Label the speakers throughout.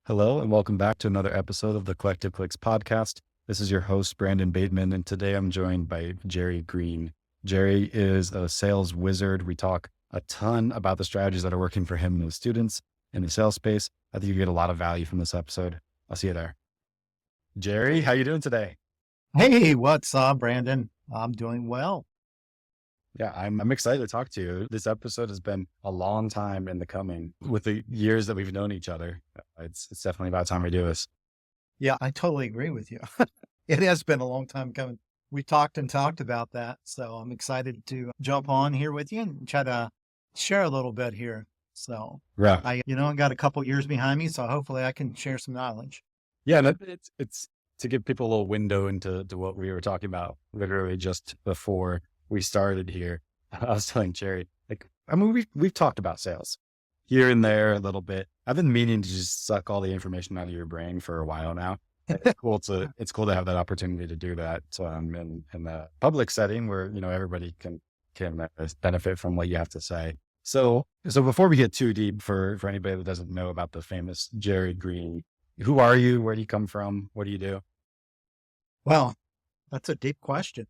Speaker 1: Hello, and welcome back to another episode of the Collective Clicks podcast. This is your host, Brandon Bateman, and today I'm joined by Jerry Green. Jerry is a sales wizard. We talk a ton about the strategies that are working for him and his students in the sales space. I think you get a lot of value from this episode. I'll see you there. Jerry, how you doing today?
Speaker 2: Hey, what's up, Brandon? I'm doing well.
Speaker 1: Yeah, I'm excited to talk to you. This episode has been a long time in the coming. With the years that we've known each other, it's definitely about time we do this.
Speaker 2: Yeah, I totally agree with you. It has been a long time coming. We talked about that. So I'm excited to jump on here with you and try to share a little bit here. So
Speaker 1: Yeah.
Speaker 2: I got a couple years behind me, so hopefully I can share some knowledge.
Speaker 1: Yeah, and it's to give people a little window into what we were talking about literally just before we started here. I was telling Jerry, we've talked about sales here and there a little bit. I've been meaning to just suck all the information out of your brain for a while now. It's cool to have that opportunity to do that in the public setting where everybody can benefit from what you have to say. So before we get too deep, for anybody that doesn't know about the famous Jerry Green, who are you? Where do you come from? What do you do?
Speaker 2: Well, that's a deep question.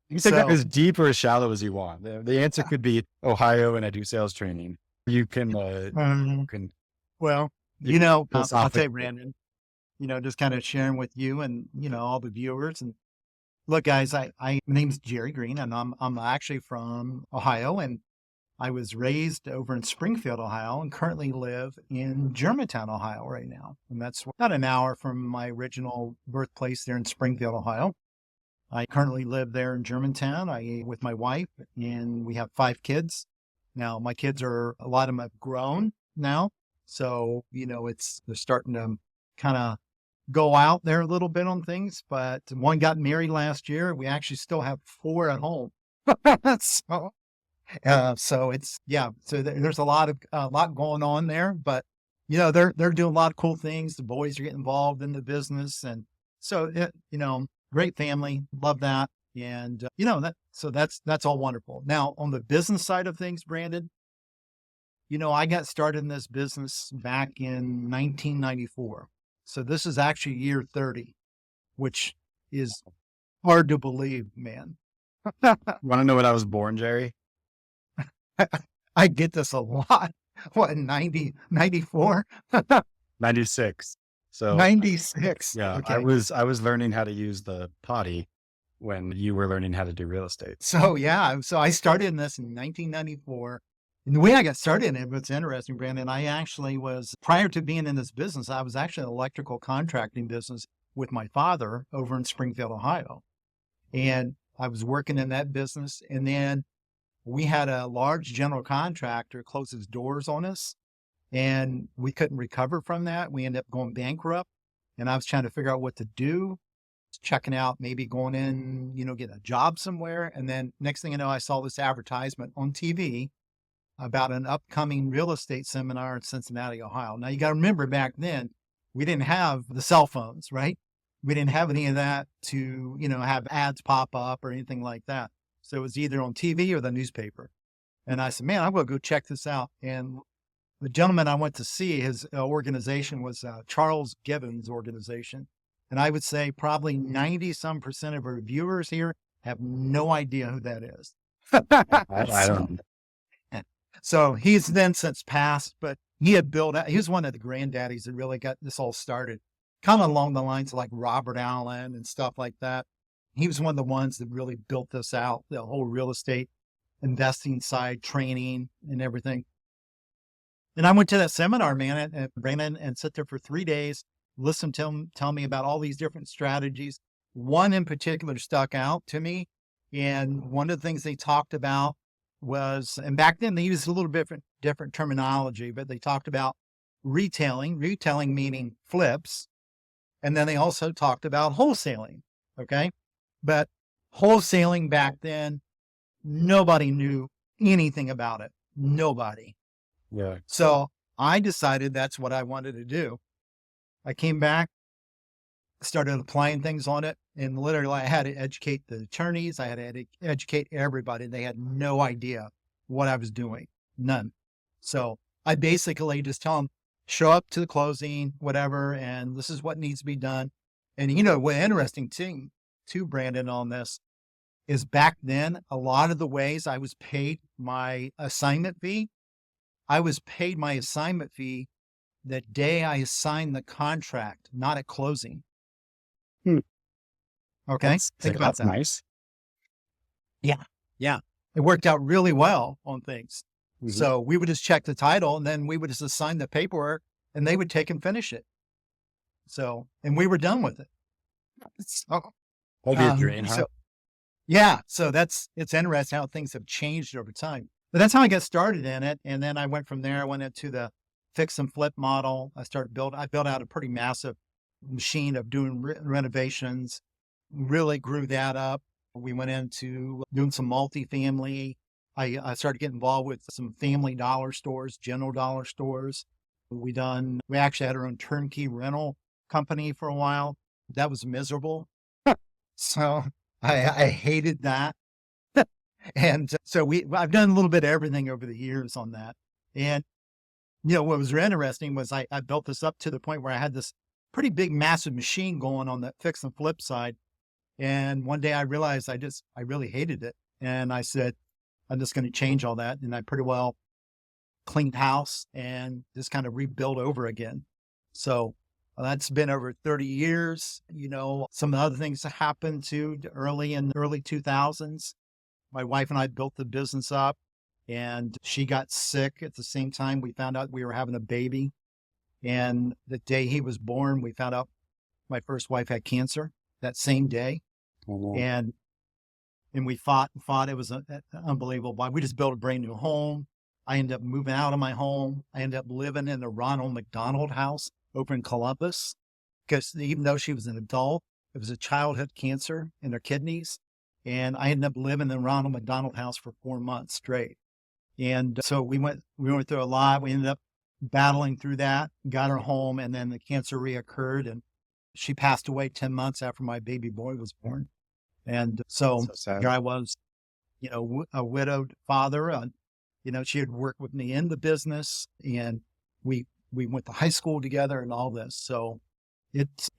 Speaker 1: You can take that as deep or as shallow as you want. The answer could be Ohio and I do sales training. You can,
Speaker 2: well, I'll tell you, Brandon, just kind of sharing with you and, all the viewers. And look, guys, my name's Jerry Green, and I'm actually from Ohio, and I was raised over in Springfield, Ohio, and currently live in Germantown, Ohio right now. And that's about an hour from my original birthplace there in Springfield, Ohio. I currently live there in Germantown with my wife, and we have 5 kids. Now, my kids a lot of them have grown now. So, they're starting to kind of go out there a little bit on things, but one got married last year. We actually still have 4 at home. So there's a lot going on there, but they're doing a lot of cool things. The boys are getting involved in the business, and so great family, love that, and that's all wonderful. Now on the business side of things, Brandon, I got started in this business back in 1994, so this is actually year 30, which is hard to believe, man.
Speaker 1: Want to know when I was born, Jerry?
Speaker 2: I get this a lot. What, 90, 94?
Speaker 1: 96. So
Speaker 2: 96.
Speaker 1: yeah,
Speaker 2: Okay.
Speaker 1: I was learning how to use the potty when you were learning how to do real estate.
Speaker 2: So I started in this in 1994. And the way I got started in it, what's interesting, Brandon, I actually was, prior to being in this business, I was actually in an electrical contracting business with my father over in Springfield, Ohio. And I was working in that business. And then we had a large general contractor close his doors on us, and we couldn't recover from that. We ended up going bankrupt, and I was trying to figure out what to do, checking out, maybe going in, get a job somewhere. And then next thing you know, I saw this advertisement on TV about an upcoming real estate seminar in Cincinnati, Ohio. Now you got to remember, back then, we didn't have the cell phones, right? We didn't have any of that to, have ads pop up or anything like that. So it was either on TV or the newspaper. And I said, man, I'm going to go check this out. And the gentleman I went to see, his organization was Charles Gibbons' organization. And I would say probably 90% of our viewers here have no idea who that is.
Speaker 1: I don't.
Speaker 2: So he's then since passed, but he had built out, he was one of the granddaddies that really got this all started, kind of along the lines of like Robert Allen and stuff like that. He was one of the ones that really built this out, the whole real estate investing side, training and everything. And I went to that seminar, man, at Bateman, and sat there for 3 days, listened to him tell me about all these different strategies. One in particular stuck out to me. And one of the things they talked about was, and back then they used a little bit different terminology, but they talked about retailing meaning flips. And then they also talked about wholesaling. Okay. But wholesaling back then, nobody knew anything about it. Nobody.
Speaker 1: Yeah.
Speaker 2: So I decided that's what I wanted to do. I came back, started applying things on it, and literally I had to educate the attorneys. I had to educate everybody. They had no idea what I was doing. None. So I basically just tell them, show up to the closing, whatever, and this is what needs to be done. And what interesting thing too, Brandon, on this is back then, a lot of the ways I was paid my assignment fee, I was paid my assignment fee the day I signed the contract, not at closing.
Speaker 1: Hmm.
Speaker 2: Okay. Think about
Speaker 1: That's
Speaker 2: that.
Speaker 1: nice.
Speaker 2: Yeah. Yeah. It worked out really well on things.
Speaker 1: Mhm.
Speaker 2: So we would just check the title and then we would just assign the paperwork and they would take and finish it. So, and we were done with it. So,
Speaker 1: That'd be a dream, huh?
Speaker 2: so yeah, so it's interesting how things have changed over time. But that's how I got started in it. And then I went from there, I went into the fix and flip model. I built out a pretty massive machine of doing renovations, really grew that up. We went into doing some multifamily. I started getting involved with some family dollar stores, general dollar stores. We actually had our own turnkey rental company for a while. That was miserable. So I hated that. And so I've done a little bit of everything over the years on that. And, what was interesting was I built this up to the point where I had this pretty big, massive machine going on the fix and flip side. And one day I realized I really hated it. And I said, I'm just going to change all that. And I pretty well cleaned house and just kind of rebuilt over again. So that's been over 30 years. Some of the other things that happened too in the early 2000s. My wife and I built the business up and she got sick at the same time. We found out we were having a baby. And the day he was born, we found out my first wife had cancer that same day. And we fought and fought. It was unbelievable. We just built a brand new home. I ended up moving out of my home. I ended up living in the Ronald McDonald house over in Columbus because even though she was an adult, it was a childhood cancer in her kidneys. And I ended up living in the Ronald McDonald house for 4 months straight. And so we went through a lot. We ended up battling through that, got her home, and then the cancer reoccurred. And she passed away 10 months after my baby boy was born. And so
Speaker 1: sad.
Speaker 2: here I was, a widowed father. She had worked with me in the business and we went to high school together and all this. So it's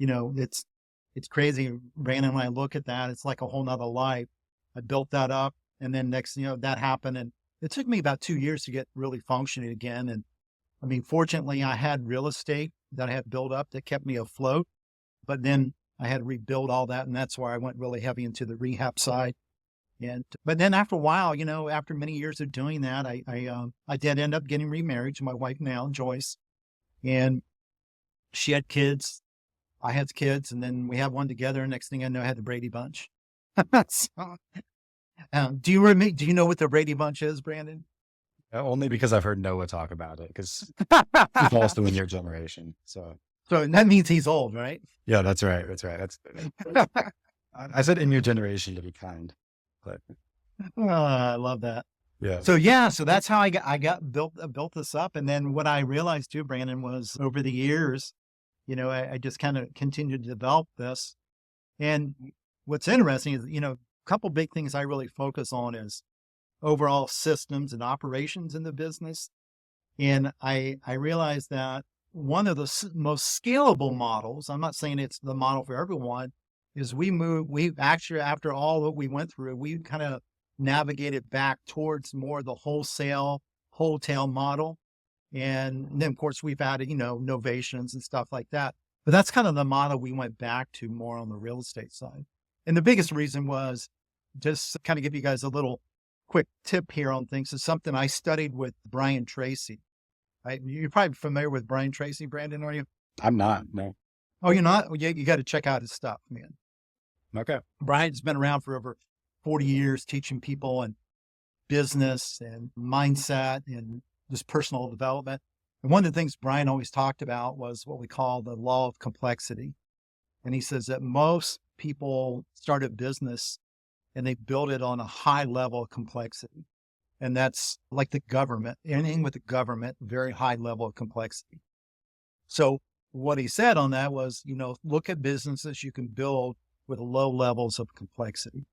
Speaker 2: crazy. Brandon and I look at that. It's like a whole nother life. I built that up and then next, that happened. And it took me about 2 years to get really functioning again. And I mean, fortunately I had real estate that I had built up that kept me afloat, but then I had to rebuild all that. And that's where I went really heavy into the rehab side. But then after a while, after many years of doing that, I did end up getting remarried to my wife now, Joyce, and she had kids. I had kids, and then we had one together. And next thing I know, I had the Brady Bunch. So, do you know what the Brady Bunch is, Brandon?
Speaker 1: Only because I've heard Noah talk about it, because he's also in your generation. So
Speaker 2: that means he's old, right?
Speaker 1: yeah, that's right. That's right. I said in your generation to be kind, but
Speaker 2: I love that.
Speaker 1: yeah.
Speaker 2: So that's how I built this up. And then what I realized too, Brandon, was over the years, I just kind of continued to develop this. And what's interesting is, a couple big things I really focus on is overall systems and operations in the business. And I realized that one of the most scalable models, I'm not saying it's the model for everyone, is we actually, after all that we went through, we kind of navigated back towards more the wholesale model. And then of course we've added, novations and stuff like that. But that's kind of the model we went back to more on the real estate side. And the biggest reason was just to kind of give you guys a little quick tip here on things. Is something I studied with Brian Tracy. You're probably familiar with Brian Tracy, Brandon, are you?
Speaker 1: I'm not. No.
Speaker 2: Oh, you're not? Well, you got to check out his stuff, man.
Speaker 1: Okay.
Speaker 2: Brian's been around for over 40 years teaching people and business and mindset and just personal development. And one of the things Brian always talked about was what we call the law of complexity. And he says that most people start a business and they build it on a high level of complexity. And that's like the government, anything with the government, very high level of complexity. So what he said on that was, look at businesses you can build with low levels of complexity.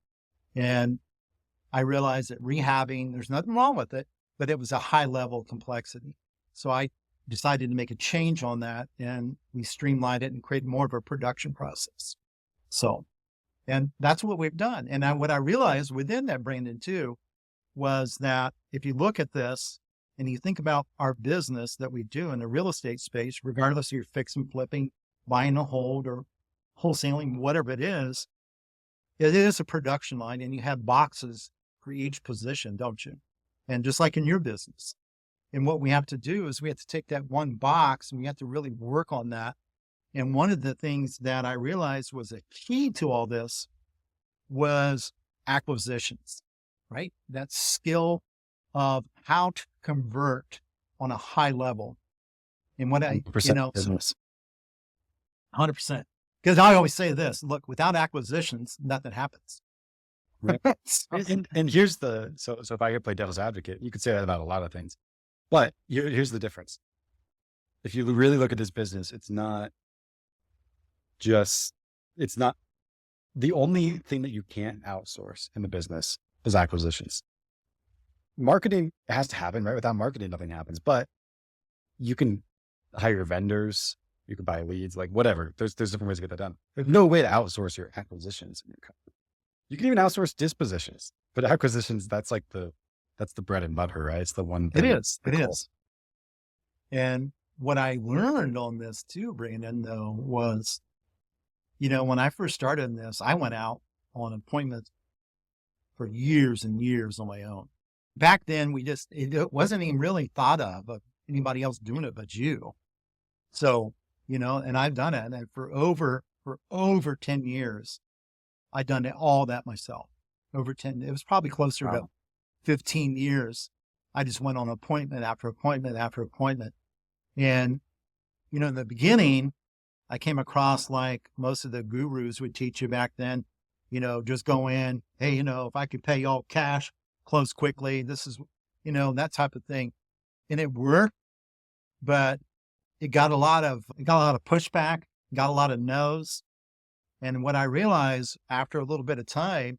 Speaker 2: And I realized that rehabbing, there's nothing wrong with it, but it was a high level of complexity. So I decided to make a change on that, and we streamlined it and created more of a production process. So, and that's what we've done. And what I realized within that, Brandon, too, was that if you look at this and you think about our business that we do in the real estate space, regardless of your fix and flipping, buying a hold or wholesaling, whatever it is a production line, and you have boxes for each position, don't you? And just like in your business. And what we have to do is we have to take that one box and we have to really work on that. And one of the things that I realized was a key to all this was acquisitions, right? That skill of how to convert on a high level. And what I,
Speaker 1: 100% business.
Speaker 2: 100%. Because I always say this, look, without acquisitions, nothing happens.
Speaker 1: Right. And here's so if I could play devil's advocate, you could say that about a lot of things, but here's the difference. If you really look at this business, it's not the only thing that you can't outsource in the business is acquisitions. Marketing has to happen, right? Without marketing, nothing happens, but you can hire vendors. You can buy leads, like whatever. There's different ways to get that done. There's no way to outsource your acquisitions in your company. You can even outsource dispositions, but acquisitions, that's the bread and butter, right? It's the one thing.
Speaker 2: It is. And what I learned on this too, Brandon, though, was, when I first started in this, I went out on appointments for years and years on my own. Back then, it wasn't even really thought of anybody else doing it but you. So, and I've done it. And for over 10 years, I've done all that myself. It was probably closer to 15 years. I just went on appointment after appointment after appointment. And, in the beginning, I came across like most of the gurus would teach you back then, just go in, hey, if I could pay you all cash, close quickly, this is, that type of thing. And it worked, but it got a lot of pushback, got a lot of no's. And what I realized after a little bit of time,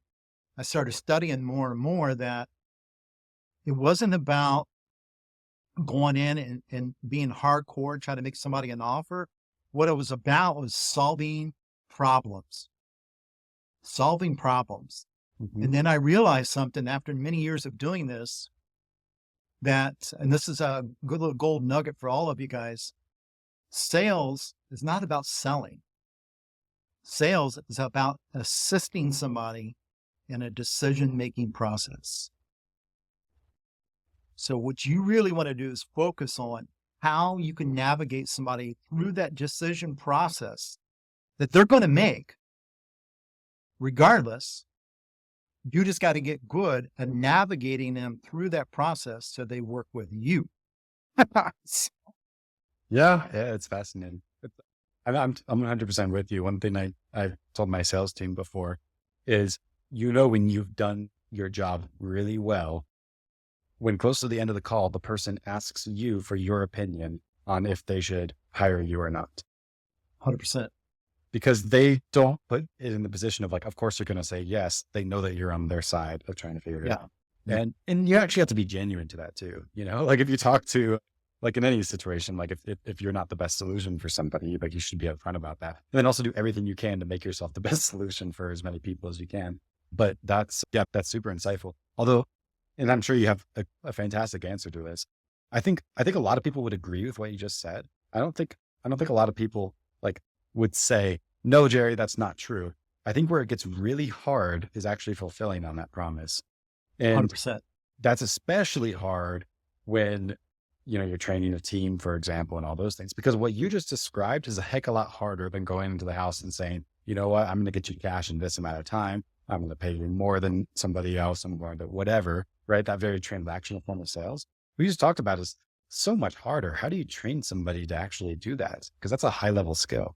Speaker 2: I started studying more and more that it wasn't about going in and being hardcore, trying to make somebody an offer. What it was about was solving problems. Mm-hmm. And then I realized something after many years of doing this, and this is a good little gold nugget for all of you guys. Sales is not about selling. Sales is about assisting somebody in a decision-making process. So what you really want to do is focus on how you can navigate somebody through that decision process that they're going to make. Regardless, you just got to get good at navigating them through that process so they work with you.
Speaker 1: Yeah, it's fascinating. I'm 100% with you. One thing I told my sales team before is, when you've done your job really well, when close to the end of the call, the person asks you for your opinion on if they should hire you or not.
Speaker 2: 100%.
Speaker 1: Because they don't put it in the position of of course they're going to say yes. They know that you're on their side of trying to figure it out. And you actually have to be genuine to that too. If you talk to, in any situation, if you're not the best solution for somebody, you should be upfront about that. And then also do everything you can to make yourself the best solution for as many people as you can. But that's super insightful. Although, and I'm sure you have a fantastic answer to this. I think a lot of people would agree with what you just said. I don't think a lot of people would say, no, Jerry, that's not true. I think where it gets really hard is actually fulfilling on that promise. And
Speaker 2: 100%.
Speaker 1: That's especially hard when, you're training a team, for example, and all those things, because what you just described is a heck of a lot harder than going into the house and saying, you know what, I'm going to get you cash in this amount of time. I'm going to pay you more than somebody else. I'm going to whatever, right? That very transactional form of sales we just talked about is so much harder. How do you train somebody to actually do that? Because that's a high level skill.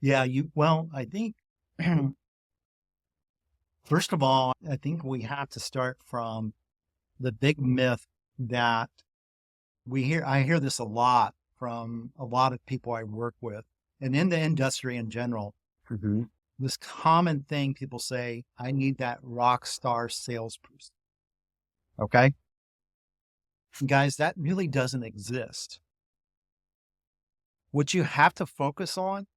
Speaker 2: Yeah, I think, first of all, I think we have to start from the big myth that I hear this a lot from a lot of people I work with and in the industry in general.
Speaker 1: Mm-hmm.
Speaker 2: This common thing people say, I need that rockstar salesperson. Okay. Guys, that really doesn't exist. What you have to focus on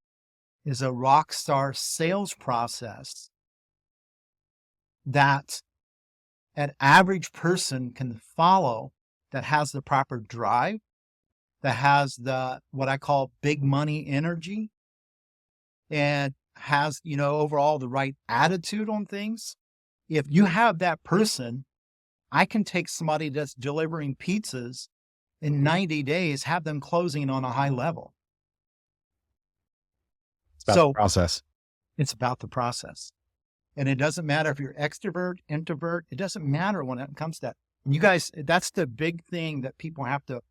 Speaker 2: is a rockstar sales process that an average person can follow, that has the proper drive, that has the, what I call big money energy, and has, overall the right attitude on things. If you have that person, I can take somebody that's delivering pizzas in 90 days, have them closing on a high level.
Speaker 1: It's about the
Speaker 2: So
Speaker 1: process.
Speaker 2: it's about the process. And it doesn't matter if you're extrovert, introvert, it doesn't matter when it comes to that. And you guys, that's the big thing that people have to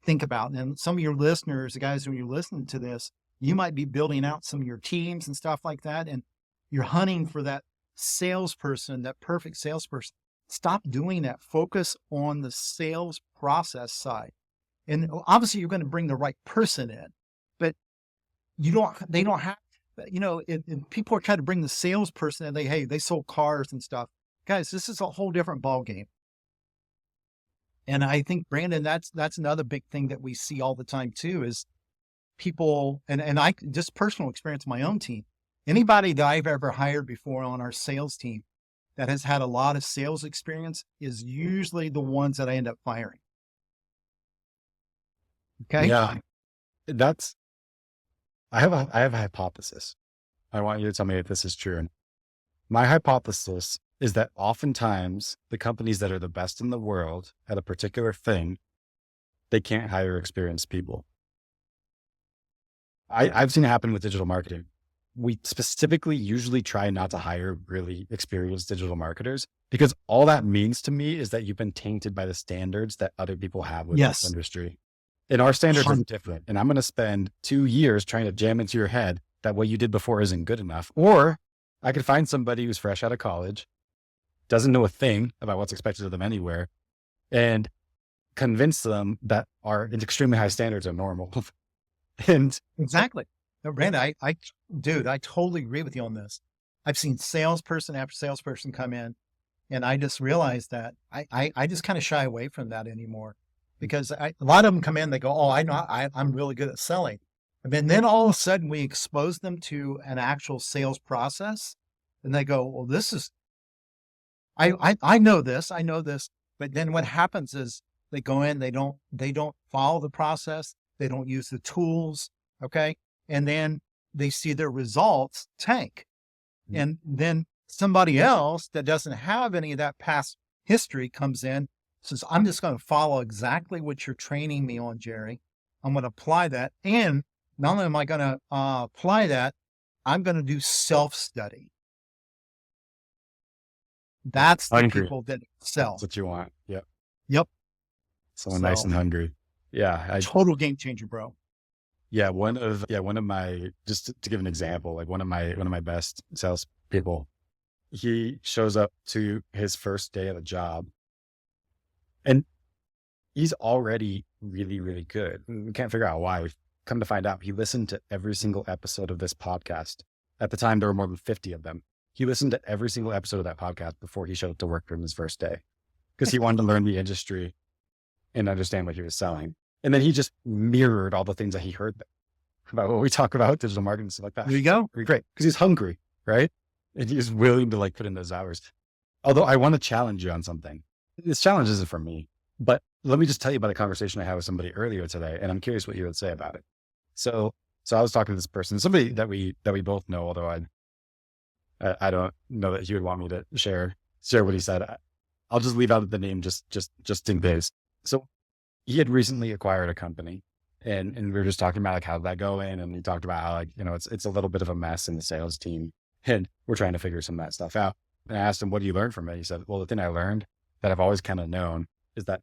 Speaker 2: think about. And some of your listeners, the guys, when you're listening to this, you might be building out some of your teams and stuff like that. And you're hunting for that salesperson, that perfect salesperson. Stop doing that. Focus on the sales process side. And obviously you're going to bring the right person in, but they don't have, if people are trying to bring the salesperson and they sold cars and stuff. Guys, this is a whole different ball game. And I think, Brandon, that's another big thing that we see all the time too, is people, and I just personal experience in my own team. Anybody that I've ever hired before on our sales team that has had a lot of sales experience is usually the ones that I end up firing. Okay.
Speaker 1: Yeah. I have a hypothesis. I want you to tell me if this is true. And my hypothesis is that oftentimes the companies that are the best in the world at a particular thing, they can't hire experienced people. I've seen it happen with digital marketing. We specifically usually try not to hire really experienced digital marketers, because all that means to me is that you've been tainted by the standards that other people have with this industry. And our standards are different. And I'm going to spend 2 years trying to jam into your head that what you did before isn't good enough. Or I could find somebody who's fresh out of college, doesn't know a thing about what's expected of them anywhere, and convince them that our extremely high standards are normal. And
Speaker 2: exactly. No, Brandon, I totally agree with you on this. I've seen salesperson after salesperson come in, and I just realized that I just kind of shy away from that anymore, because a lot of them come in, they go, oh, I know, I'm really good at selling. And then all of a sudden we expose them to an actual sales process, and they go, well, this is, I know this. But then what happens is they go in, they don't follow the process. They don't use the tools. Okay. And then they see their results tank. And then somebody else that doesn't have any of that past history comes in, says, I'm just going to follow exactly what you're training me on, Jerry. I'm going to apply that. And not only am I going to apply that, I'm going to do self-study. That's the people that sell.
Speaker 1: That's what you want. Yep.
Speaker 2: Yep.
Speaker 1: Someone nice and hungry. Yeah.
Speaker 2: Total game changer, bro.
Speaker 1: Yeah. One of my, just to give an example, like one of my best sales people, he shows up to his first day of the job and he's already really, really good. We can't figure out why. We've come to find out he listened to every single episode of this podcast. At the time, there were more than 50 of them. He listened to every single episode of that podcast before he showed up to work from his first day, because he wanted to learn the industry and understand what he was selling. And then he just mirrored all the things that he heard about what we talk about, digital marketing and stuff like that.
Speaker 2: There you go.
Speaker 1: Great. Because he's hungry, right? And he's willing to like put in those hours. Although I want to challenge you on something. This challenge isn't for me, but let me just tell you about a conversation I had with somebody earlier today. And I'm curious what you would say about it. So I was talking to this person, somebody that we both know, although I don't know that he would want me to share what he said. I'll just leave out the name just in case. So he had recently acquired a company, and we were just talking about like how'd that go in, and he talked about how like, it's a little bit of a mess in the sales team, and we're trying to figure some of that stuff out. And I asked him, what do you learn from it? He said, well, the thing I learned that I've always kind of known is that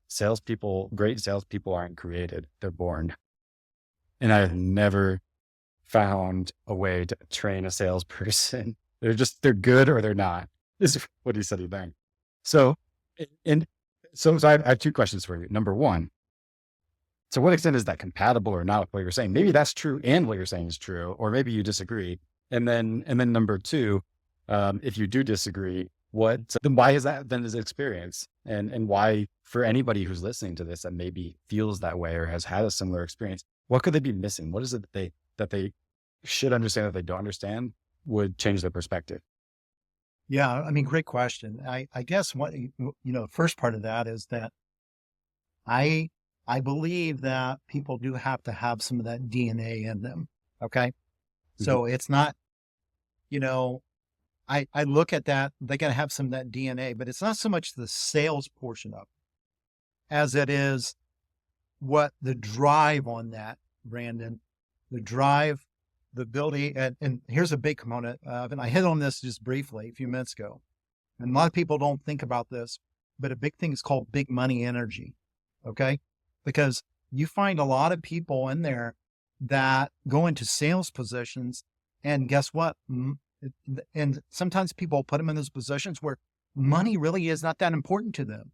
Speaker 1: great salespeople aren't created, they're born. And I have never found a way to train a salesperson. They're good or they're not, is what he said he learned. So I have 2 questions for you. Number 1, to what extent is that compatible or not with what you're saying? Maybe that's true and what you're saying is true, or maybe you disagree. And then number 2, if you do disagree, then why is that then his experience? And why, for anybody who's listening to this that maybe feels that way or has had a similar experience, What could they be missing? What is it that they should understand that they don't understand would change their perspective?
Speaker 2: Yeah, I mean, great question. I guess first part of that is that I I believe that people do have to have some of that DNA in them. Okay.
Speaker 1: Mhm.
Speaker 2: So it's not, you know, I look at that, they got to have some of that DNA, but it's not so much the sales portion of it as it is what the drive on that, Brandon, the drive, the ability. And here's a big component of, and I hit on this just briefly a few minutes ago. And a lot of people don't think about this, but a big thing is called big money energy. Okay. Because you find a lot of people in there that go into sales positions, and guess what? And sometimes people put them in those positions where money really is not that important to them.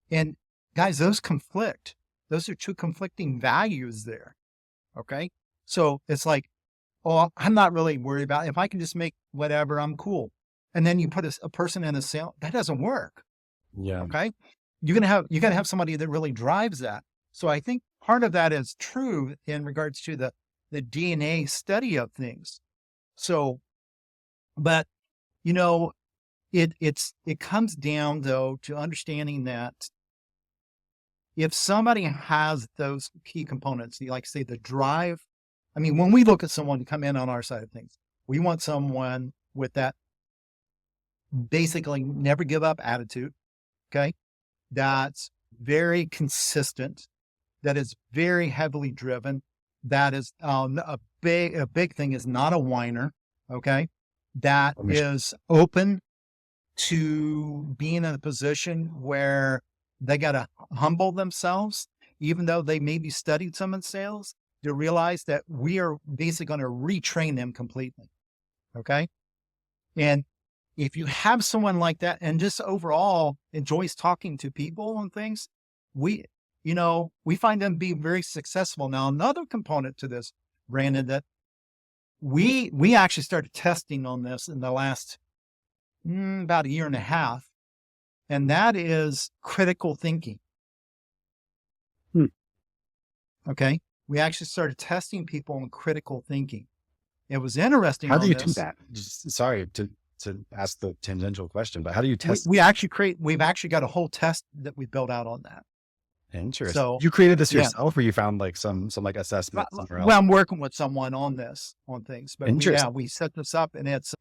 Speaker 2: And guys, those conflict. Those are two conflicting values there. Okay. So it's like, oh, I'm not really worried about it. If I can just make whatever, I'm cool. And then you put a person in a sale, that doesn't work.
Speaker 1: Yeah.
Speaker 2: Okay. You gotta have somebody that really drives that. So I think part of that is true in regards to the DNA study of things. So, but you know, it comes down though to understanding that if somebody has those key components, like say the drive, I mean, when we look at someone to come in on our side of things, we want someone with that basically never give up attitude. Okay. That's very consistent, that is very heavily driven. That is a big thing is not a whiner. Okay. That is open to being in a position where they got to humble themselves, even though they maybe studied some in sales, to realize that we are basically going to retrain them completely. Okay. And if you have someone like that and just overall enjoys talking to people and things, we, we find them be very successful. Now, another component to this, Brandon, that we actually started testing on this in the last about a year and a half, and that is critical thinking.
Speaker 1: Hmm.
Speaker 2: Okay. We actually started testing people on critical thinking. It was interesting
Speaker 1: How do
Speaker 2: on
Speaker 1: you do
Speaker 2: this.
Speaker 1: that? Sorry to ask the tangential question, but how do you test?
Speaker 2: We've actually got a whole test that we built out on that.
Speaker 1: Interesting.
Speaker 2: So
Speaker 1: You created this
Speaker 2: yeah,
Speaker 1: yourself, or you found like some like
Speaker 2: well,
Speaker 1: assessment somewhere else?
Speaker 2: well, I'm working with someone on this, on things, but
Speaker 1: Interesting.
Speaker 2: we set this up, and it's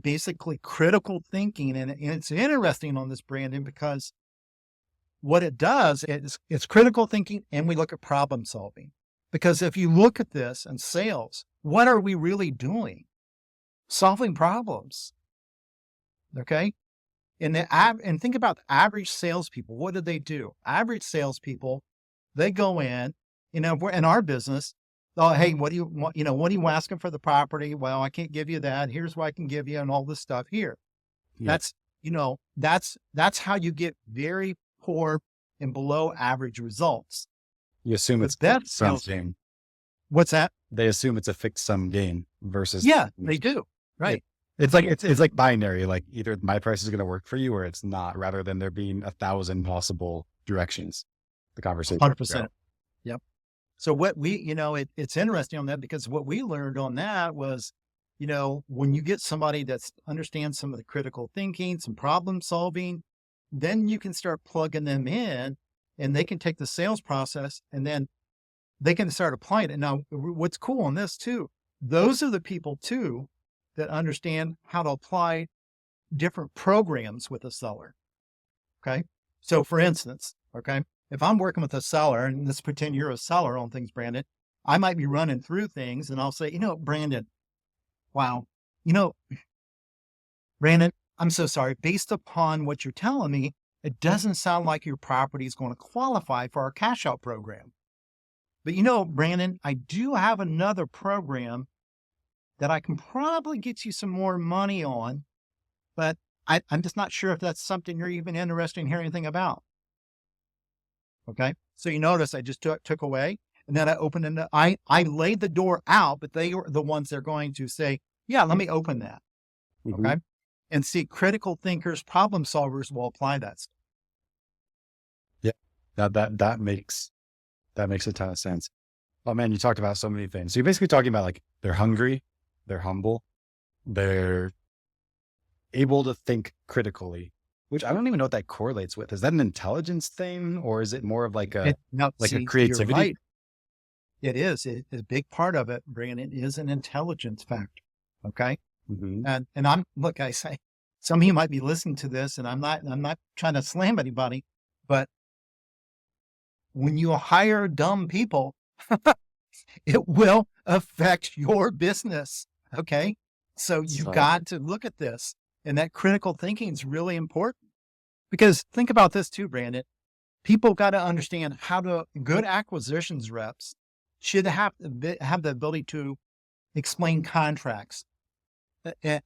Speaker 2: basically critical thinking. And it's interesting on this, Brandon, because what it does is it's critical thinking, and we look at problem solving. Because if you look at this in sales, what are we really doing? Solving problems. Okay. And think about the average salespeople. What do they do? Average salespeople, they go in, we're in our business. Oh, hey, what do you want? What are you asking for the property? Well, I can't give you that. Here's what I can give you, and all this stuff here.
Speaker 1: Yeah.
Speaker 2: That's, that's how you get very poor and below average results.
Speaker 1: You assume
Speaker 2: The
Speaker 1: it's
Speaker 2: best
Speaker 1: fixed sum
Speaker 2: sales,
Speaker 1: game.
Speaker 2: what's that?
Speaker 1: They assume it's a fixed sum game versus
Speaker 2: Yeah, they do. Right.
Speaker 1: it's like binary. Like either my price is going to work for you or it's not, rather than there being 1,000 possible directions the conversation could go.
Speaker 2: 100%. Yep. So what it's interesting on that, because what we learned on that was, when you get somebody that understands some of the critical thinking, some problem solving, then you can start plugging them in, and they can take the sales process, and then they can start applying it. Now, what's cool on this too, those are the people too that understand how to apply different programs with a seller. Okay. So for instance, okay, if I'm working with a seller, and let's pretend you're a seller on things, Brandon, I might be running through things, and I'll say, Brandon, wow, you know, Brandon, I'm so sorry. Based upon what you're telling me, it doesn't sound like your property is going to qualify for our cash out program. But Brandon, I do have another program that I can probably get you some more money on, but I'm just not sure if that's something you're even interested in hearing anything about. Okay. So you notice I just took away, and then I opened it. I laid the door out, but they were the ones that are going to say, yeah, let me open that.
Speaker 1: Mhm.
Speaker 2: Okay. And see, critical thinkers, problem solvers will apply that stuff.
Speaker 1: Yeah. That makes a ton of sense. Oh man, you talked about so many things. So you're basically talking about like they're hungry, they're humble, they're able to think critically, which I don't even know what that correlates with. Is that an intelligence thing or is it more of
Speaker 2: Now,
Speaker 1: like a
Speaker 2: see, you're
Speaker 1: creativity?
Speaker 2: right. It is. A big part of it, Brandon, is an intelligence factor. Okay.
Speaker 1: Hmm.
Speaker 2: And look, I say, some of you might be listening to this, and I'm not trying to slam anybody, but when you hire dumb people, it will affect your business. Okay. So you
Speaker 1: So
Speaker 2: got to look at this, and that critical thinking is really important, because think about this too, Brandon. People got to understand how to, good acquisitions reps should have the ability to explain contracts,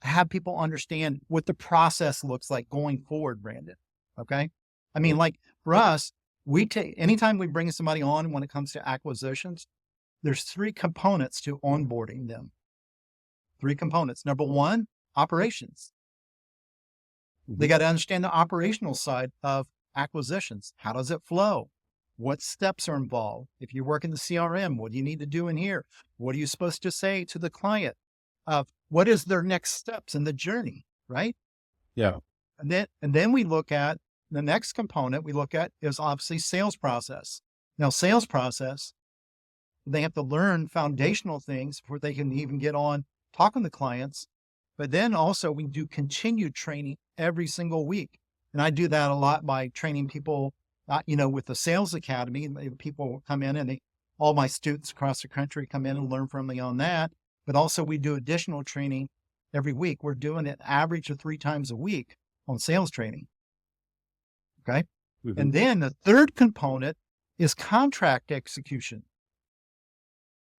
Speaker 2: have people understand what the process looks like going forward, Brandon. Okay. I mean, like for us, we take, anytime we bring somebody on when it comes to acquisitions, there's three components to onboarding them. Three components. Number one, operations. They
Speaker 1: mhm.
Speaker 2: got to understand the operational side of acquisitions. How does it flow? What steps are involved? If you work in the CRM, what do you need to do in here? What are you supposed to say to the client? What is their next steps in the journey, right?
Speaker 1: Yeah.
Speaker 2: And then we look at the next component we look at is obviously sales process. Now, sales process, they have to learn foundational things before they can even get on talking to clients. But then also we do continued training every single week. And I do that a lot by training people, with the sales academy. People come in and all my students across the country come in and learn from me on that. But also we do additional training every week. We're doing it average of 3 times a week on sales training. Okay.
Speaker 1: Hmm.
Speaker 2: And then the third component is contract execution,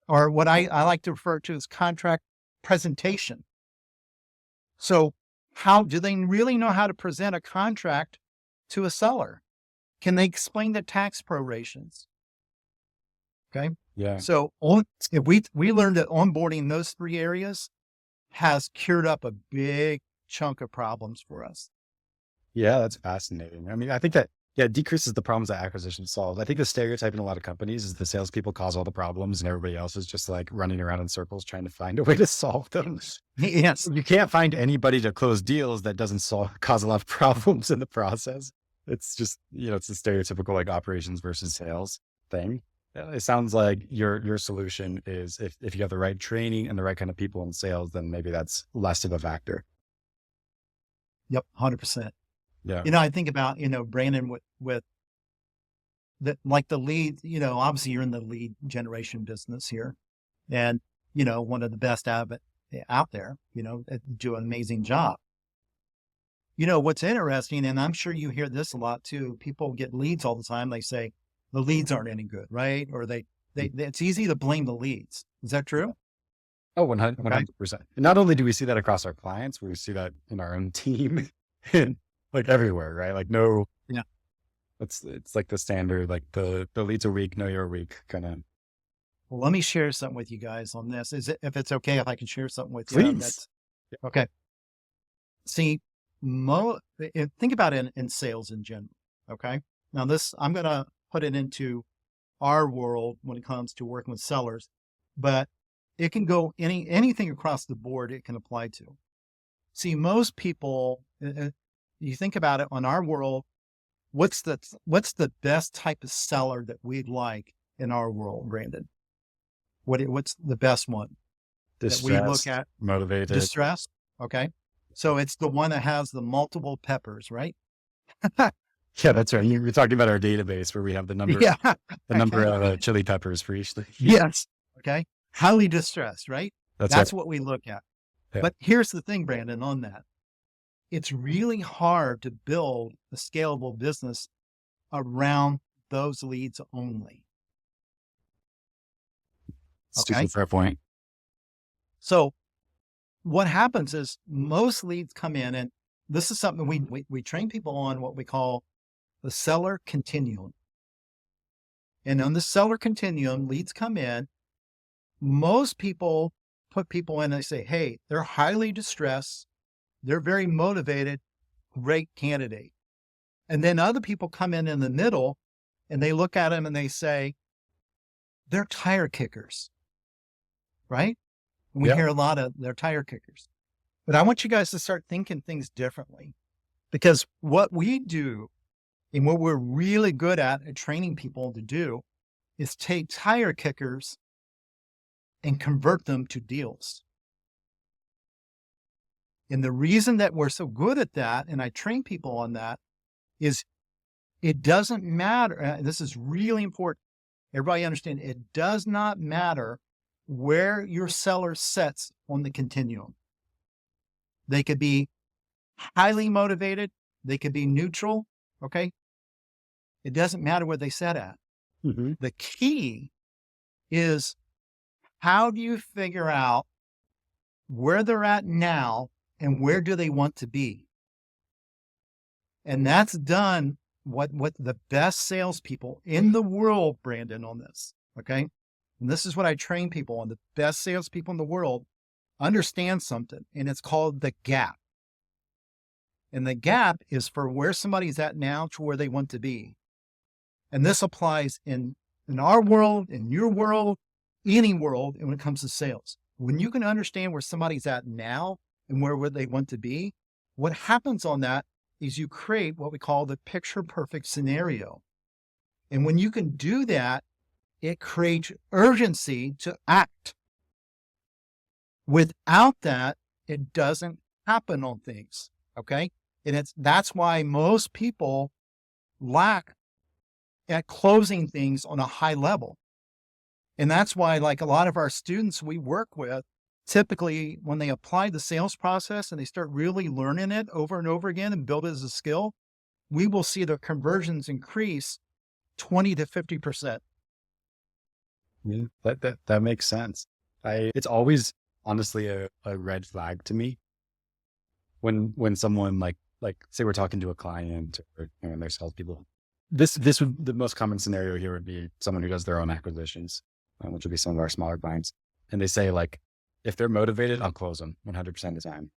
Speaker 2: or what I like to refer to as contract presentation. So how do they really know how to present a contract to a seller? Can they explain the tax prorations? Okay.
Speaker 1: Yeah.
Speaker 2: So if we learned that onboarding those three areas has cured up a big chunk of problems for us.
Speaker 1: Yeah, that's fascinating. I mean, I think that, yeah, it decreases the problems that acquisition solves. I think the stereotype in a lot of companies is the salespeople cause all the problems and everybody else is just like running around in circles trying to find a way to solve them.
Speaker 2: Yes.
Speaker 1: You can't find anybody to close deals that doesn't cause a lot of problems in the process. It's just, it's a stereotypical like operations versus sales thing. It sounds like your solution is if you have the right training and the right kind of people in sales, then maybe that's less of a factor.
Speaker 2: Yep. 100%.
Speaker 1: Yeah.
Speaker 2: I think about, Brandon, with the, like the lead, obviously you're in the lead generation business here, and, one of the best out there, do an amazing job. What's interesting, and I'm sure you hear this a lot too, people get leads all the time. They say the leads aren't any good, right? Or it's easy to blame the leads. Is that true?
Speaker 1: Oh,
Speaker 2: Okay.
Speaker 1: 100%. And not only do we see that across our clients, we see that in our own team and like everywhere, right? Like no,
Speaker 2: Yeah.
Speaker 1: it's like the standard, like the leads are weak, know you're weak kind of.
Speaker 2: Well, let me share something with you guys on this. If it's okay, if I can share something with you,
Speaker 1: Please.
Speaker 2: that's okay. See, think about it in sales in general. Okay. Now I'm going to put it into our world when it comes to working with sellers, but it can go anything across the board. It can apply to. See, most people, you think about it on our world, what's the best type of seller that we'd like in our world, Brandon? What's the best one that we look
Speaker 1: Distressed,
Speaker 2: at?
Speaker 1: motivated.
Speaker 2: Distress. Okay. So it's the one that has the multiple peppers, right?
Speaker 1: Yeah, that's right. You're talking about our database where we have the number,
Speaker 2: Yeah.
Speaker 1: the number
Speaker 2: Okay.
Speaker 1: of chili peppers for each thing.
Speaker 2: Yes. Okay. Highly distressed, right?
Speaker 1: That's right.
Speaker 2: That's what we look at.
Speaker 1: Yeah.
Speaker 2: But here's the thing, Brandon, on that. It's really hard to build a scalable business around those leads only.
Speaker 1: Super
Speaker 2: Okay.
Speaker 1: fair point.
Speaker 2: So what happens is most leads come in, and this is something we train people on, what we call the seller continuum. And on the seller continuum, leads come in. Most people put people in, and they say, hey, they're highly distressed. They're very motivated, great candidate. And then other people come in the middle, and they look at them and they say, they're tire kickers, right? We
Speaker 1: Yeah.
Speaker 2: hear a lot of they're tire kickers. But I want you guys to start thinking things differently, because what we do and what we're really good at training people to do is take tire kickers and convert them to deals. And the reason that we're so good at that, and I train people on that, is it doesn't matter. This is really important. Everybody understand, it does not matter where your seller sets on the continuum. They could be highly motivated. They could be neutral. Okay. It doesn't matter where they set at.
Speaker 1: Mm-hmm.
Speaker 2: The key is, how do you figure out where they're at now and where do they want to be? And that's done what the best salespeople in the world, Brandon, on this. Okay. And this is what I train people on. The best salespeople in the world understand something, and it's called the gap. And the gap is for where somebody's at now to where they want to be. And this applies in our world, in your world, any world, and when it comes to sales. When you can understand where somebody's at now and where they want to be, what happens on that is you create what we call the picture perfect scenario. And when you can do that, it creates urgency to act. Without that, it doesn't happen on things. Okay. And that's why most people lack at closing things on a high level. And that's why, like a lot of our students we work with, typically when they apply the sales process and they start really learning it over and over again and build it as a skill, we will see their conversions increase 20 to 50%.
Speaker 1: Yeah, that makes sense. It's always honestly a red flag to me when someone like say we're talking to a client or their salespeople. This would, the most common scenario here would be someone who does their own acquisitions, which would be some of our smaller clients. And they say, like, if they're motivated, I'll close them 100% of the time.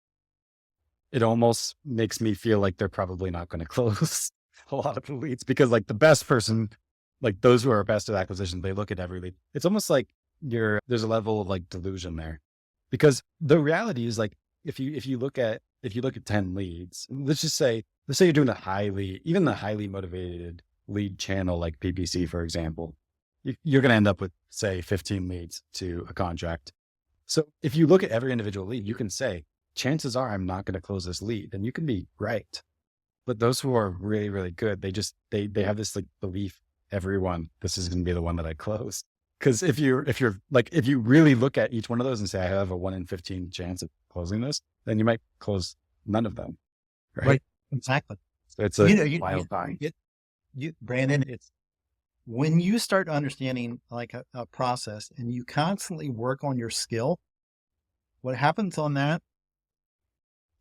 Speaker 1: It almost makes me feel like they're probably not going to close a lot of the leads, because like the best person, like those who are best at acquisition, they look at every lead. It's almost like there's a level of like delusion there, because the reality is, like, if you look at 10 leads, let's say you're doing even the highly motivated lead channel, like PPC, for example, you're going to end up with, say, 15 leads to a contract. So if you look at every individual lead, you can say, chances are I'm not going to close this lead. And you can be right. But those who are really, really good, they have this like belief, this is going to be the one that I close. Because if you really look at each one of those and say, I have a 1 in 15 chance of closing this, then you might close none of them. Right.
Speaker 2: Exactly.
Speaker 1: So it's a wild time.
Speaker 2: Brandon, it's when you start understanding like a process and you constantly work on your skill, what happens on that,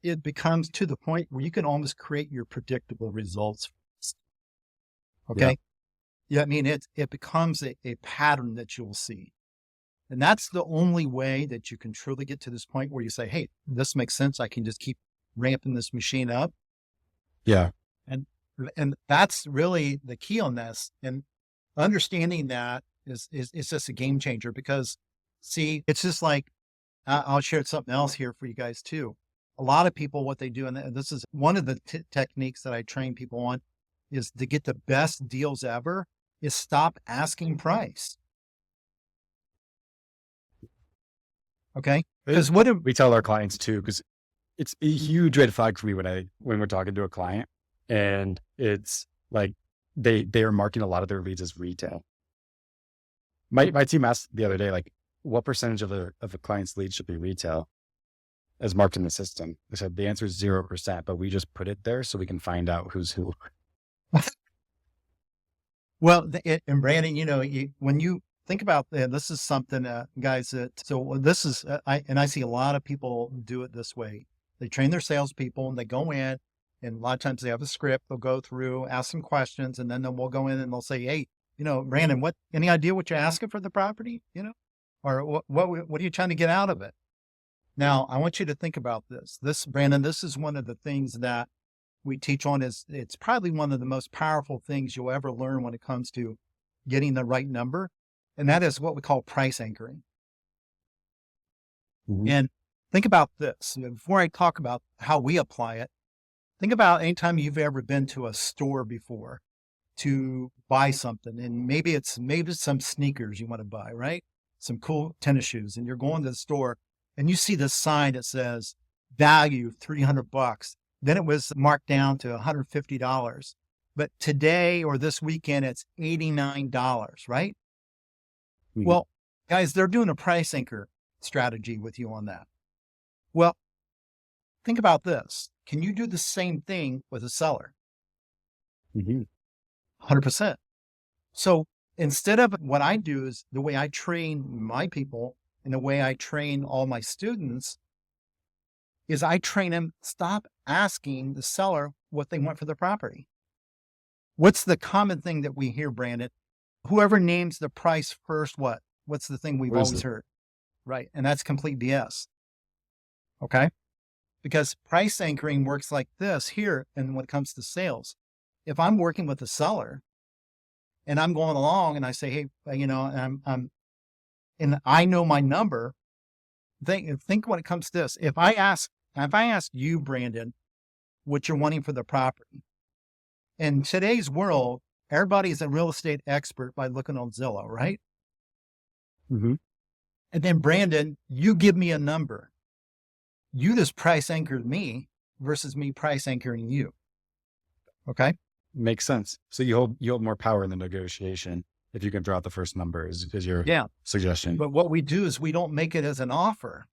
Speaker 2: it becomes to the point where you can almost create your predictable results. Okay. Yeah. I mean, it becomes a pattern that you'll see. And that's the only way that you can truly get to this point where you say, hey, this makes sense. I can just keep ramping this machine up.
Speaker 1: Yeah.
Speaker 2: And that's really the key on this. And understanding that is just a game changer, because see, it's just like, I'll share something else here for you guys too. A lot of people, what they do, and this is one of the techniques that I train people on, is to get the best deals ever, is stop asking price. Okay. Because what
Speaker 1: we tell our clients too, because it's a huge red flag for me when we're talking to a client and it's like they are marking a lot of their leads as retail. My team asked the other day, like, what percentage of a client's leads should be retail as marked in the system? They said the answer is 0%, but we just put it there so we can find out who's who.
Speaker 2: Well, and Brandon, when you think about this is something, guys, this is, I see a lot of people do it this way. They train their salespeople and they go in, and a lot of times they have a script. They'll go through, ask some questions, and then we'll go in and they'll say, hey, Brandon, any idea what you're asking for the property? Or what are you trying to get out of it? Now, I want you to think about this. Brandon, this is one of the things that we teach on. It's probably one of the most powerful things you'll ever learn when it comes to getting the right number. And that is what we call price anchoring.
Speaker 1: Mhm.
Speaker 2: And think about this. Before I talk about how we apply it, think about anytime you've ever been to a store before to buy something. And maybe it's some sneakers you want to buy, right? Some cool tennis shoes. And you're going to the store and you see this sign that says value $300. Then it was marked down to $150. But today or this weekend, it's $89, right?
Speaker 1: Mhm.
Speaker 2: Well, guys, they're doing a price anchor strategy with you on that. Well, think about this. Can you do the same thing with a seller?
Speaker 1: Mhm.
Speaker 2: 100%. So instead of what I do is the way I train my people and the way I train all my students is I train them, stop asking the seller what they want for the property. What's the common thing that we hear, Brandon? Whoever names the price first, what? What's the thing we've
Speaker 1: What is
Speaker 2: always
Speaker 1: it?
Speaker 2: heard? Right. And that's complete BS. Okay. Because price anchoring works like this here. And when it comes to sales, if I'm working with a seller and I'm going along and I say, hey, and I know my number, think when it comes to this, if I ask you, Brandon, what you're wanting for the property in today's world, everybody's a real estate expert by looking on Zillow, right?
Speaker 1: Mhm.
Speaker 2: And then Brandon, you give me a number. You just price anchored me versus me price anchoring you. Okay.
Speaker 1: Makes sense. So you hold more power in the negotiation if you can draw out the first number is your
Speaker 2: Yeah.
Speaker 1: suggestion.
Speaker 2: But what we do is we don't make it as an offer.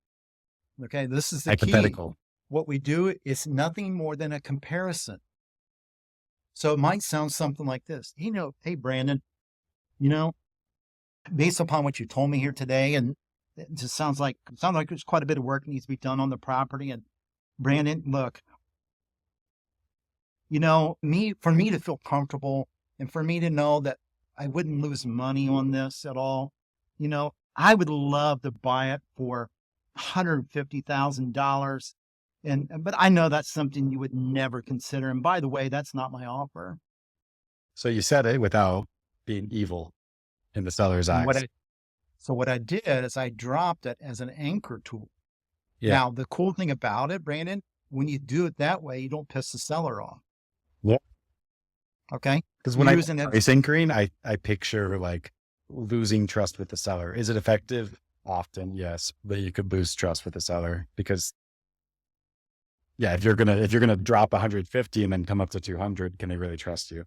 Speaker 2: Okay. This is the key.
Speaker 1: Hypothetical.
Speaker 2: What we do is nothing more than a comparison. So it might sound something like this. Hey, Brandon, you know, based upon what you told me here today, and it just sounds like there's quite a bit of work that needs to be done on the property. And Brandon, look, for me to feel comfortable and for me to know that I wouldn't lose money on this at all, I would love to buy it for $150,000. But I know that's something you would never consider. And by the way, that's not my offer.
Speaker 1: So you said it without being evil in the seller's
Speaker 2: And
Speaker 1: eyes.
Speaker 2: what I did is I dropped it as an anchor tool.
Speaker 1: Yeah.
Speaker 2: Now, the cool thing about it, Brandon, when you do it that way, you don't piss the seller off.
Speaker 1: Yeah.
Speaker 2: Okay.
Speaker 1: Because when
Speaker 2: You're
Speaker 1: I
Speaker 2: using it.
Speaker 1: price anchoring, I picture like losing trust with the seller. Is it effective? Often, yes, but you could lose trust with the seller because yeah, if you're gonna drop 150 and then come up to 200, can they really trust you?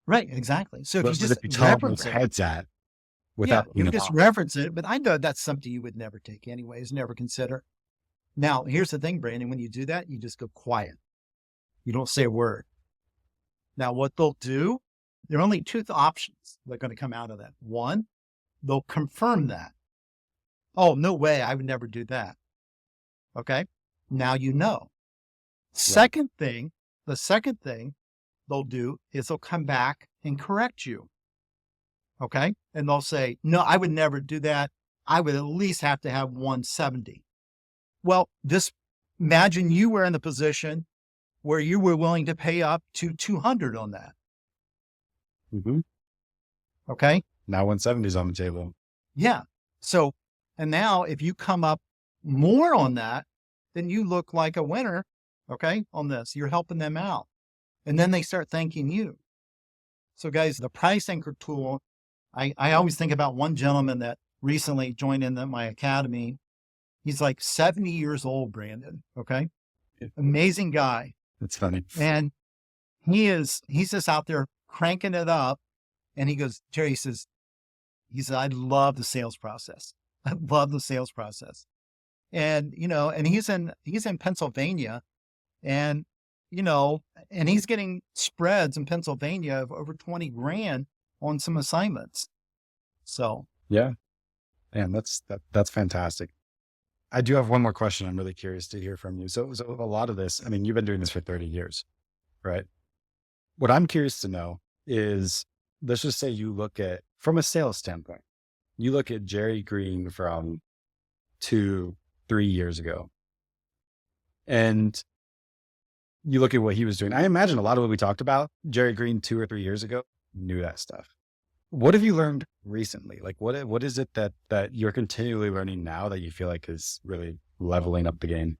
Speaker 2: Right. Exactly. So if you
Speaker 1: Versus
Speaker 2: just
Speaker 1: if you tell them
Speaker 2: reference
Speaker 1: where
Speaker 2: it,
Speaker 1: heads at
Speaker 2: yeah,
Speaker 1: without
Speaker 2: you
Speaker 1: being an
Speaker 2: just
Speaker 1: offer.
Speaker 2: reference it, but I know that's something you would never take anyways, never consider. Now, here's the thing, Brandon, when you do that, you just go quiet. You don't say a word. Now, what they'll do, there are only two options that are going to come out of that. One, they'll confirm that. Oh, no way. I would never do that. Okay. Now,
Speaker 1: Right.
Speaker 2: the second thing they'll do is they'll come back and correct you. Okay. And they'll say, no, I would never do that. I would at least have to have 170. Well, just imagine you were in the position where you were willing to pay up to 200 on that.
Speaker 1: Mhm.
Speaker 2: Okay.
Speaker 1: Now 170 is on the table.
Speaker 2: Yeah. So, and now if you come up more on that, then you look like a winner. Okay. On this, you're helping them out. And then they start thanking you. So guys, the price anchor tool, I always think about one gentleman that recently joined in my academy. He's like 70 years old, Brandon. Okay.
Speaker 1: Yeah.
Speaker 2: Amazing guy.
Speaker 1: It's funny.
Speaker 2: And he's just out there cranking it up. And he goes, Jerry, he said, I love the sales process. I love the sales process. And, and he's in Pennsylvania and, and he's getting spreads in Pennsylvania of over 20 grand on some assignments. So,
Speaker 1: Yeah. Man, that's fantastic. I do have one more question. I'm really curious to hear from you. So a lot of this, I mean, you've been doing this for 30 years, right? What I'm curious to know is, let's just say you look at, from a sales standpoint, you look at Jerry Green from 2-3 years ago, and you look at what he was doing. I imagine a lot of what we talked about, Jerry Green 2 or 3 years ago knew that stuff. What have you learned recently? Like what is it that you're continually learning now that you feel like is really leveling up the game?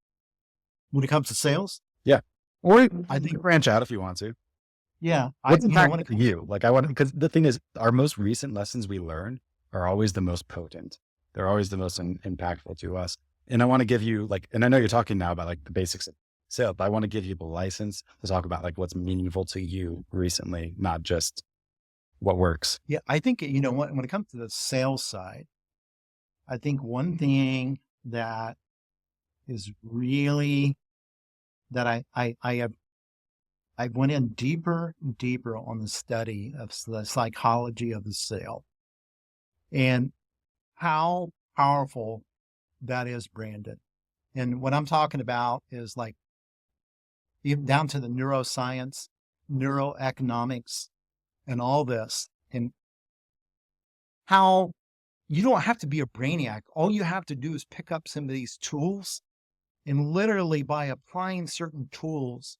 Speaker 2: When it comes to sales,
Speaker 1: Yeah. Or
Speaker 2: I
Speaker 1: you
Speaker 2: think,
Speaker 1: can branch out if you want to.
Speaker 2: yeah,
Speaker 1: What's
Speaker 2: when
Speaker 1: impactful
Speaker 2: it
Speaker 1: to
Speaker 2: comes,
Speaker 1: you? Like I want because the thing is our most recent lessons we learn are always the most potent. They're always the most impactful to us. And I want to give you like, and I know you're talking now about like the basics of sales, but I want to give you the license to talk about like what's meaningful to you recently, not just what works.
Speaker 2: yeah, I think, when it comes to the sales side, I think one thing that is really that I went in deeper and deeper on the study of the psychology of the sale and how powerful that is, Brandon. And what I'm talking about is like even down to the neuroscience, neuroeconomics, and all this, and how you don't have to be a brainiac. All you have to do is pick up some of these tools, and literally by applying certain tools,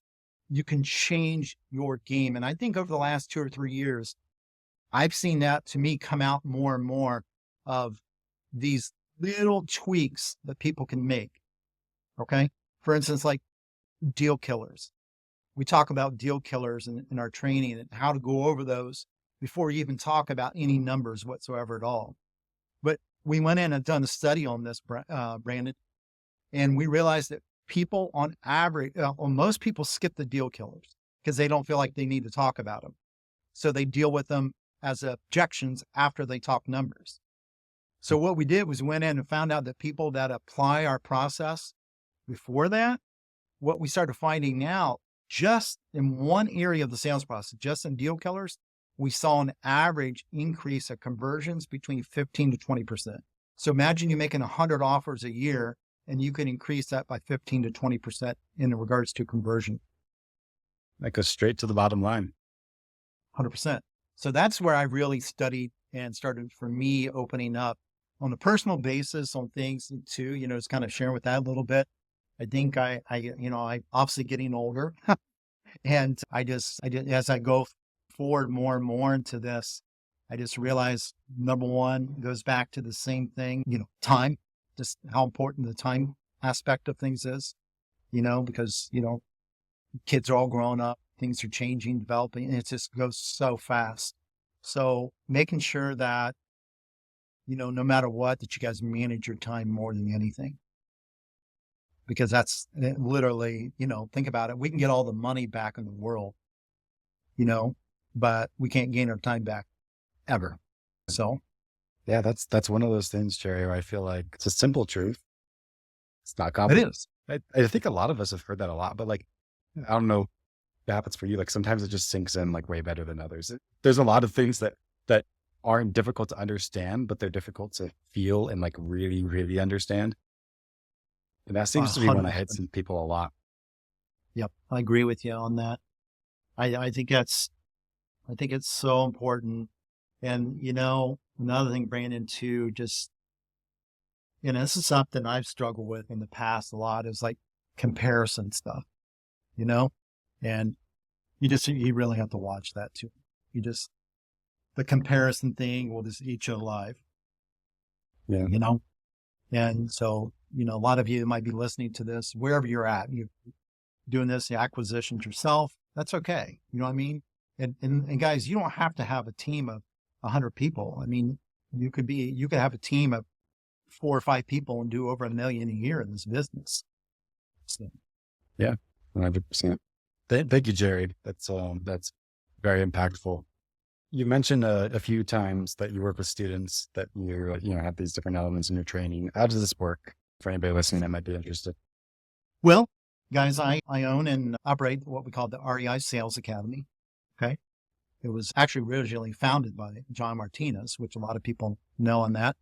Speaker 2: you can change your game. And I think over the last 2 or 3 years, I've seen that to me come out more and more of these little tweaks that people can make. Okay. For instance, like deal killers. We talk about deal killers in our training and how to go over those before you even talk about any numbers whatsoever at all. But we went in and done a study on this, Brandon, and we realized that people on average, well, most people skip the deal killers because they don't feel like they need to talk about them. So they deal with them as objections after they talk numbers. So what we did was went in and found out that people that apply our process before that, what we started finding now, just in one area of the sales process, just in deal killers, we saw an average increase of conversions between 15 to 20%. So imagine you making 100 offers a year and you can increase that by 15 to 20% in regards to conversion.
Speaker 1: That goes straight to the bottom line.
Speaker 2: 100%. So that's where I really studied and started for me opening up on a personal basis on things too, just kind of sharing with that a little bit. I think I obviously getting older and as I go forward more and more into this, I just realize number one goes back to the same thing, time, just how important the time aspect of things is, because, kids are all grown up, things are changing, developing, and it just goes so fast. So making sure that, no matter what, that you guys manage your time more than anything. Because that's literally, think about it. We can get all the money back in the world, but we can't gain our time back ever. So
Speaker 1: Yeah, that's one of those things, Jerry, where I feel like it's a simple truth. It's not
Speaker 2: it
Speaker 1: complicated.
Speaker 2: is.
Speaker 1: I think a lot of us have heard that a lot, but like, I don't know what happens for you. Like sometimes it just sinks in like way better than others. There's a lot of things that aren't difficult to understand, but they're difficult to feel and like really, really understand. And that seems to be one that hits
Speaker 2: 100%.
Speaker 1: in people a lot.
Speaker 2: Yep. I agree with you on that. I think I think it's so important. And, another thing, Brandon, too, just, this is something I've struggled with in the past a lot is like comparison stuff, you know, and you really have to watch that too. The comparison thing will just eat you alive,
Speaker 1: Yeah.
Speaker 2: you know? And so, a lot of you might be listening to this, wherever you're at, you're doing this, the acquisitions yourself, that's okay. You know what I mean? And guys, you don't have to have a team of 100 people. I mean, you could have a team of 4 or 5 people and do over $1 million a year in this business. So,
Speaker 1: Yeah. 100%. Thank you, Jerry. That's very impactful. You mentioned a few times that you work with students that have these different elements in your training. How does this work for anybody listening that might be interested?
Speaker 2: well, guys, I own and operate what we call the REI Sales Academy. Okay. It was actually originally founded by John Martinez, which a lot of people know on that.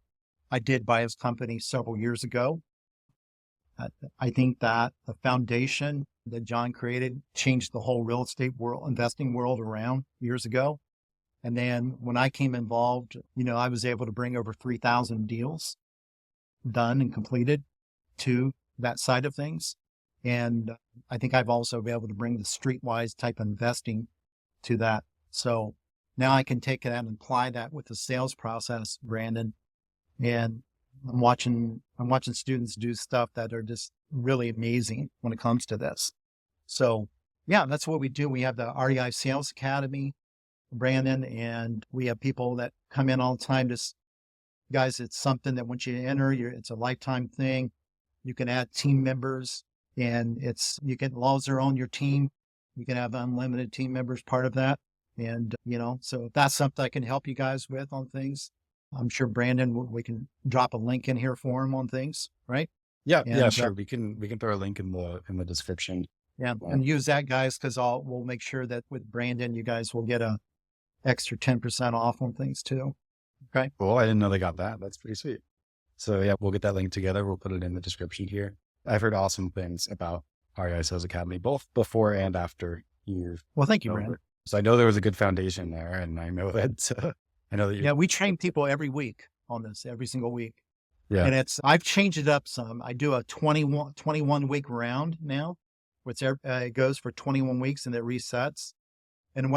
Speaker 2: I did buy his company several years ago. I think that the foundation that John created changed the whole real estate world, investing world around years ago. And then when I came involved, I was able to bring over 3,000 deals done and completed to that side of things. And I think I've also been able to bring the streetwise type of investing to that. So, now I can take that and apply that with the sales process, Brandon. And I'm watching students do stuff that are just really amazing when it comes to this. So yeah, that's what we do. We have the REI Sales Academy, Brandon, and we have people that come in all the time. Just guys, it's something that once you enter, it's a lifetime thing. You can add team members, and you can, as long as they're on your team, you can have unlimited team members part of that. And, so if that's something I can help you guys with on things, I'm sure Brandon, we can drop a link in here for him on things, right?
Speaker 1: Yeah.
Speaker 2: And,
Speaker 1: Yeah, sure. We can throw a link in the description.
Speaker 2: Yeah. And use that, guys, because we'll make sure that with Brandon, you guys will get a extra 10% off on things too. Okay.
Speaker 1: Cool. I didn't know they got that. That's pretty sweet. So yeah, we'll get that link together. We'll put it in the description here. I've heard awesome things about REI Sales Academy, both before and after you've.
Speaker 2: Well, thank you, Brandon.
Speaker 1: So I know there was a good foundation there, and I know that,
Speaker 2: Yeah, we train people every week on this, every single week.
Speaker 1: Yeah.
Speaker 2: And I've changed it up some. I do a 21 week round now, which it goes for 21 weeks and it resets. And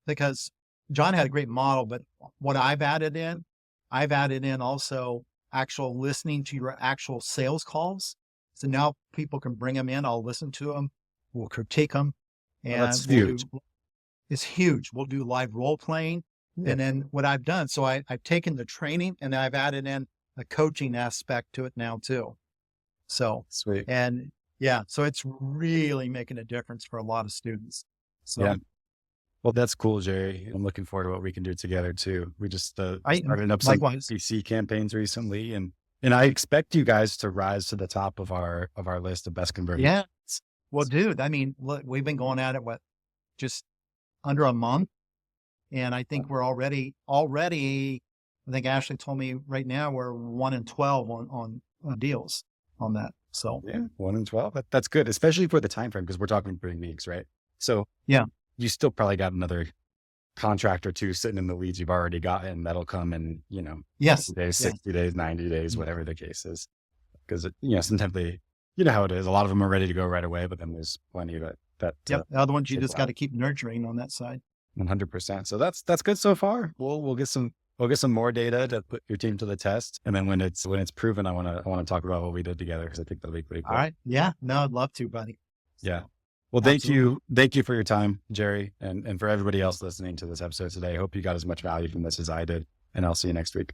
Speaker 2: because John had a great model, but what I've added in also actual listening to your actual sales calls. So now people can bring them in. I'll listen to them. We'll critique them. And
Speaker 1: that's huge.
Speaker 2: It's huge. We'll do live role playing. Yeah. And then what I've done, so I've taken the training and I've added in a coaching aspect to it now too. So
Speaker 1: sweet.
Speaker 2: And yeah, so it's really making a difference for a lot of students. So
Speaker 1: yeah. Well, that's cool, Jerry. I'm looking forward to what we can do together too. We just started up some PC campaigns recently, and I expect you guys to rise to the top of our list of best converting.
Speaker 2: Yeah. Well, dude, I mean, look, we've been going at it, just under a month. And I think we're already, I think Ashley told me right now we're 1 in 12 on deals on that. So
Speaker 1: yeah, 1 in 12. That's good, especially for the time frame, because we're talking 3 weeks, right? So
Speaker 2: yeah,
Speaker 1: you still probably got another contract or two sitting in the leads you've already gotten. That'll come in,
Speaker 2: yes,
Speaker 1: 60 days, 60 days, 90 days, whatever the case is. Because sometimes you know how it is. A lot of them are ready to go right away, but then there's plenty that.
Speaker 2: Yep. The other ones you just got to keep nurturing on that side.
Speaker 1: 100%. So that's good so far. We'll get some more data to put your team to the test, and then when it's proven, I want to talk about what we did together, because I think that'll be pretty cool.
Speaker 2: All right. Yeah. No, I'd love to, buddy.
Speaker 1: Yeah. Well, thank you for your time, Jerry, and for everybody else listening to this episode today. I hope you got as much value from this as I did, and I'll see you next week.